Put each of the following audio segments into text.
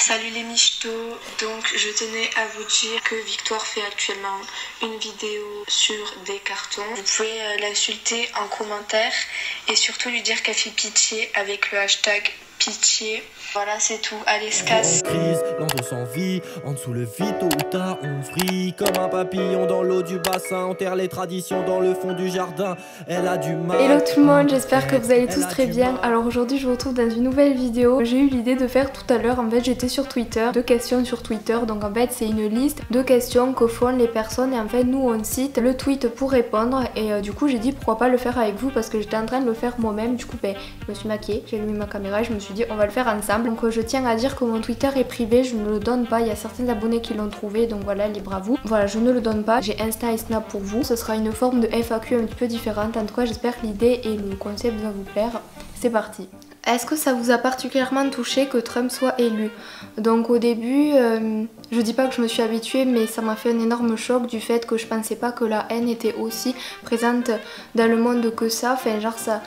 Salut les michtos, donc je tenais à vous dire que Victoire fait actuellement une vidéo sur des cartons. Vous pouvez l'insulter en commentaire et surtout lui dire qu'elle fait pitié avec le hashtag pitié. Voilà, c'est tout, allez, se casse. Crise, l'entre sans vie, en dessous le vide, tôt ou tard on vrille. Comme un papillon dans l'eau du bassin, enterre les traditions dans le fond du jardin. Elle a du mal. Hello tout le monde, j'espère que vous allez tous très bien. Alors aujourd'hui je vous retrouve dans une nouvelle vidéo. J'ai eu l'idée de faire tout à l'heure, en fait j'étais sur Twitter, 2 questions sur Twitter. Donc en fait c'est une liste de questions que font les personnes et en fait nous on cite le tweet pour répondre. Et du coup j'ai dit pourquoi pas le faire avec vous parce que j'étais en train de le faire moi-même. Du coup je me suis maquillée, j'ai allumé ma caméra et je me suis dit on va le faire ensemble. Donc je tiens à dire que mon Twitter est privé, je ne le donne pas, il y a certains abonnés qui l'ont trouvé donc voilà, libre à vous. Voilà, je ne le donne pas, j'ai Insta et Snap pour vous. Ce sera une forme de FAQ un petit peu différente. En tout cas j'espère que l'idée et le concept va vous plaire. C'est parti. Est-ce que ça vous a particulièrement touché que Trump soit élu? Donc au début, je dis pas que je me suis habituée, mais ça m'a fait un énorme choc du fait que je pensais pas que la haine était aussi présente dans le monde que ça. Enfin genre ça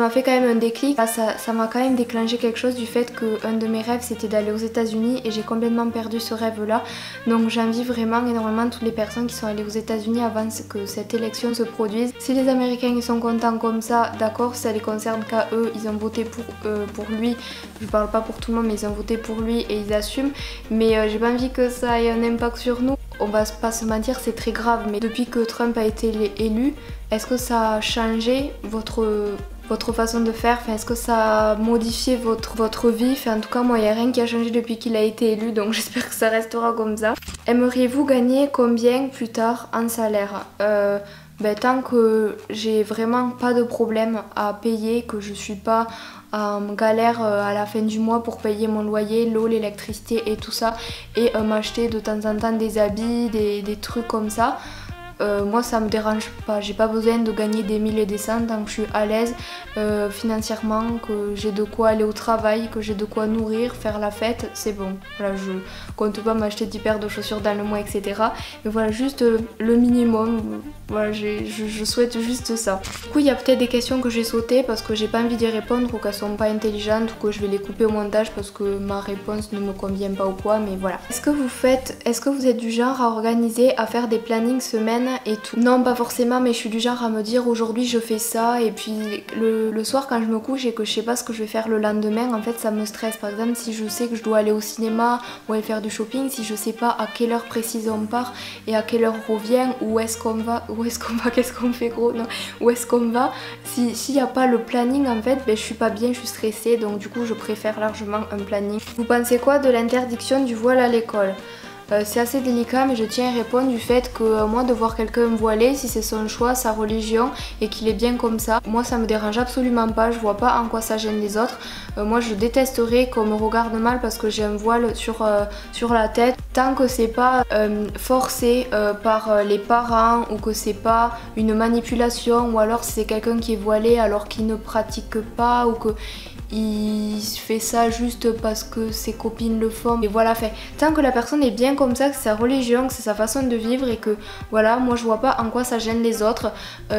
m'a fait quand même un déclic. Ça m'a quand même déclenché quelque chose du fait que un de mes rêves c'était d'aller aux États-Unis et j'ai complètement perdu ce rêve-là. Donc j'envie vraiment énormément toutes les personnes qui sont allées aux États-Unis avant que cette élection se produise. Si les Américains ils sont contents comme ça, d'accord, ça les concerne qu'à eux, ils ont voté pour lui. Je parle pas pour tout le monde, mais ils ont voté pour lui et ils assument. Mais j'ai pas envie que ça ait un impact sur nous. On va pas se mentir, c'est très grave. Mais depuis que Trump a été élu, est-ce que ça a changé votre façon de faire? Enfin, est-ce que ça a modifié votre vie? Enfin, en tout cas moi il n'y a rien qui a changé depuis qu'il a été élu, donc j'espère que ça restera comme ça. Aimeriez-vous gagner combien plus tard en salaire? Tant que j'ai vraiment pas de problème à payer, que je suis pas en galère à la fin du mois pour payer mon loyer, l'eau, l'électricité et tout ça, et m'acheter de temps en temps des habits, des trucs comme ça. Moi ça me dérange pas, j'ai pas besoin de gagner des mille et des cents tant que je suis à l'aise financièrement, que j'ai de quoi aller au travail, que j'ai de quoi nourrir, faire la fête, c'est bon. Voilà, je compte pas m'acheter 10 paires de chaussures dans le mois, etc. Mais voilà, juste le minimum, voilà, je souhaite juste ça. Du coup il y a peut-être des questions que j'ai sautées parce que j'ai pas envie d'y répondre ou qu'elles sont pas intelligentes ou que je vais les couper au montage parce que ma réponse ne me convient pas ou quoi, mais voilà. Est-ce que vous êtes du genre à organiser, à faire des plannings semaines et tout? Non, pas forcément, mais je suis du genre à me dire aujourd'hui je fais ça et puis le soir quand je me couche et que je sais pas ce que je vais faire le lendemain, en fait ça me stresse. Par exemple si je sais que je dois aller au cinéma ou aller faire du shopping, si je sais pas à quelle heure précise on part et à quelle heure on revient, où est-ce qu'on va, qu'est-ce qu'on fait gros, non, où est-ce qu'on va, s'il n'y a pas le planning en fait, je suis pas bien, je suis stressée, donc du coup je préfère largement un planning. Vous pensez quoi de l'interdiction du voile à l'école? C'est assez délicat, mais je tiens à répondre du fait que moi de voir quelqu'un voilé, si c'est son choix, sa religion et qu'il est bien comme ça, moi ça me dérange absolument pas, je vois pas en quoi ça gêne les autres. Moi je détesterais qu'on me regarde mal parce que j'ai un voile sur la tête, tant que c'est pas forcé par les parents ou que c'est pas une manipulation, ou alors si c'est quelqu'un qui est voilé alors qu'il ne pratique pas ou que il fait ça juste parce que ses copines le font, et voilà, fait tant que la personne est bien comme ça, que c'est sa religion, que c'est sa façon de vivre et que voilà, moi je vois pas en quoi ça gêne les autres.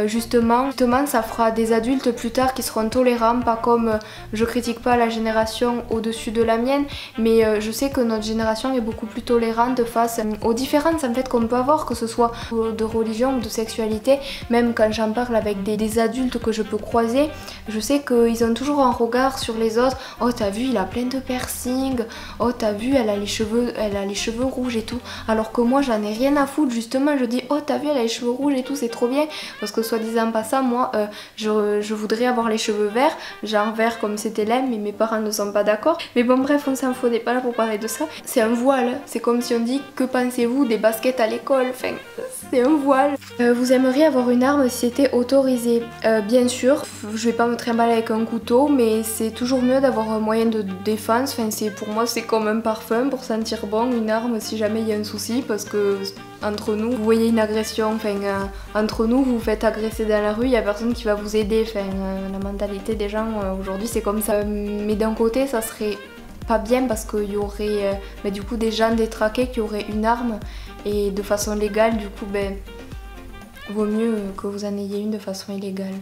Justement ça fera des adultes plus tard qui seront tolérants, pas comme je critique pas la génération au-dessus de la mienne, mais je sais que notre génération est beaucoup plus tolérante face aux différences en fait qu'on peut avoir, que ce soit de religion ou de sexualité. Même quand j'en parle avec des adultes que je peux croiser, je sais qu'ils ont toujours un regard sur les autres. Oh t'as vu il a plein de piercings, oh t'as vu elle a les cheveux rouges et tout, alors que moi j'en ai rien à foutre. Justement je dis oh t'as vu elle a les cheveux rouges et tout, c'est trop bien, parce que soi-disant pas ça, moi je voudrais avoir les cheveux verts, genre vert comme c'était l'aime, mais mes parents ne sont pas d'accord. Mais bon bref, on s'en fout, on n'est pas là pour parler de ça. C'est un voile, c'est comme si on dit que pensez-vous des baskets à l'école, enfin c'est un voile. Vous aimeriez avoir une arme si c'était autorisé? Bien sûr, je vais pas me trimballer avec un couteau, mais c'est toujours mieux d'avoir un moyen de défense. Enfin, pour moi c'est comme un parfum pour sentir bon, une arme si jamais il y a un souci, parce que entre nous, vous voyez une agression, enfin entre nous vous vous faites agresser dans la rue, il y a personne qui va vous aider. Enfin la mentalité des gens aujourd'hui c'est comme ça. Mais d'un côté ça serait pas bien parce qu'il y aurait du coup des gens détraqués qui auraient une arme et de façon légale, du coup vaut mieux que vous en ayez une de façon illégale.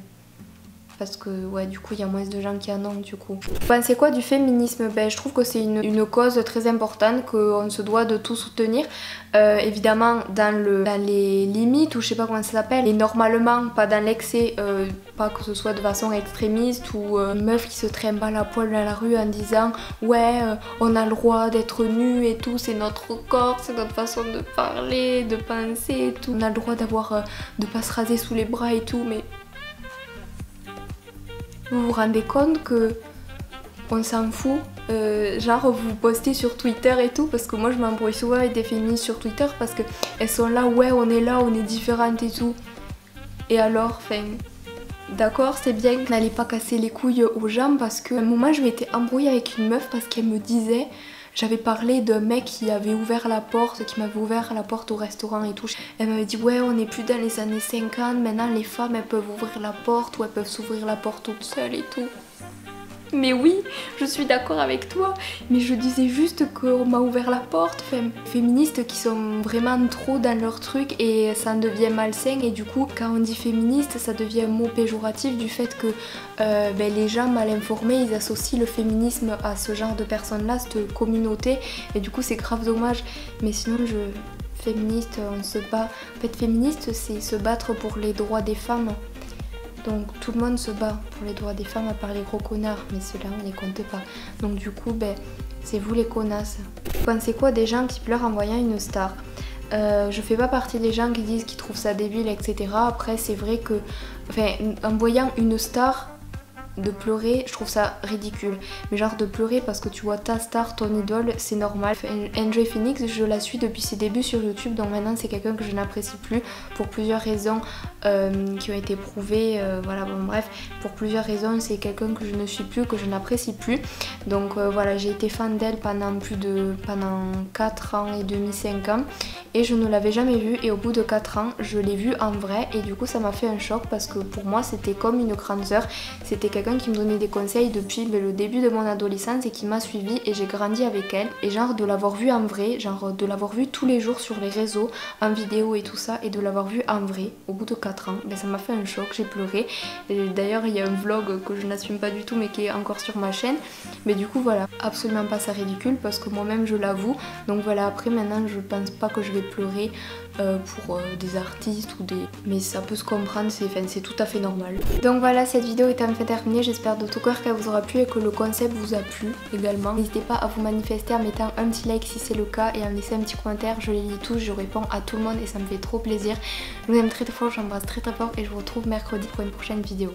parce que ouais, du coup il y a moins de gens qui en ont du coup. Vous pensez quoi du féminisme? Ben, je trouve que c'est une cause très importante qu'on se doit de tout soutenir, évidemment dans les limites, ou je sais pas comment ça s'appelle, et normalement pas dans l'excès, pas que ce soit de façon extrémiste ou une meuf qui se trimballe à poil dans la rue en disant ouais on a le droit d'être nu et tout, c'est notre corps, c'est notre façon de parler, de penser et tout, on a le droit d'avoir de pas se raser sous les bras et tout, mais vous vous rendez compte que on s'en fout, genre vous postez sur Twitter et tout, parce que moi je m'embrouille souvent avec des féministes sur Twitter parce que elles sont là, ouais on est là, on est différentes et tout, et alors, enfin, d'accord c'est bien, n'allez pas casser les couilles aux gens, parce qu'à un moment je m'étais embrouillée avec une meuf parce qu'elle me disait, j'avais parlé d'un mec qui avait ouvert la porte, qui m'avait ouvert la porte au restaurant et tout. Elle m'avait dit ouais on n'est plus dans les années 50, maintenant les femmes elles peuvent ouvrir la porte ou elles peuvent s'ouvrir la porte toutes seules et tout. Mais oui, je suis d'accord avec toi, mais je disais juste qu'on m'a ouvert la porte. Enfin, féministes qui sont vraiment trop dans leur truc et ça en devient malsain, et du coup quand on dit féministe ça devient un mot péjoratif du fait que les gens mal informés ils associent le féminisme à ce genre de personnes là, cette communauté, et du coup c'est grave dommage. Mais sinon féministe, on se bat. En fait féministe c'est se battre pour les droits des femmes. Donc tout le monde se bat pour les droits des femmes à part les gros connards, mais ceux-là on les compte pas. Donc du coup c'est vous les connasses. Vous pensez quoi des gens qui pleurent en voyant une star? Je fais pas partie des gens qui disent qu'ils trouvent ça débile, etc. Après c'est vrai que en voyant une star, de pleurer, je trouve ça ridicule. Mais genre de pleurer parce que tu vois ta star, ton idole, c'est normal. Enjoy Phoenix, je la suis depuis ses débuts sur YouTube, donc maintenant c'est quelqu'un que je n'apprécie plus pour plusieurs raisons qui ont été prouvées. Voilà, bon bref, pour plusieurs raisons, c'est quelqu'un que je ne suis plus, que je n'apprécie plus. Donc voilà, j'ai été fan d'elle pendant 4 ans et demi, 5 ans, et je ne l'avais jamais vue, et au bout de 4 ans, je l'ai vue en vrai, et du coup ça m'a fait un choc parce que pour moi c'était comme une grande sœur, c'était quelqu'un qui me donnait des conseils depuis le début de mon adolescence et qui m'a suivie, et j'ai grandi avec elle, et genre de l'avoir vue en vrai, genre de l'avoir vue tous les jours sur les réseaux, en vidéo et tout ça, et de l'avoir vue en vrai au bout de 4 ans, ça m'a fait un choc, j'ai pleuré. Et d'ailleurs il y a un vlog que je n'assume pas du tout mais qui est encore sur ma chaîne, mais du coup voilà, absolument pas ça ridicule parce que moi-même je l'avoue. Donc voilà, après maintenant je pense pas que je vais pleurer pour des artistes ou des... mais ça peut se comprendre, c'est tout à fait normal. Donc voilà, cette vidéo est enfin terminée, j'espère de tout cœur qu'elle vous aura plu et que le concept vous a plu également. N'hésitez pas à vous manifester en mettant un petit like si c'est le cas et à me laisser un petit commentaire, je les lis tous, je réponds à tout le monde et ça me fait trop plaisir. Je vous aime très fort, j'embrasse très fort et je vous retrouve mercredi pour une prochaine vidéo.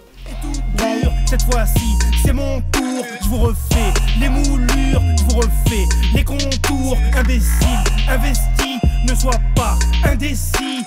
Bye. Cette fois-ci, c'est mon tour, je vous refais les moulures, je vous refais les contours. Imbécile, investi, ne sois pas indécis.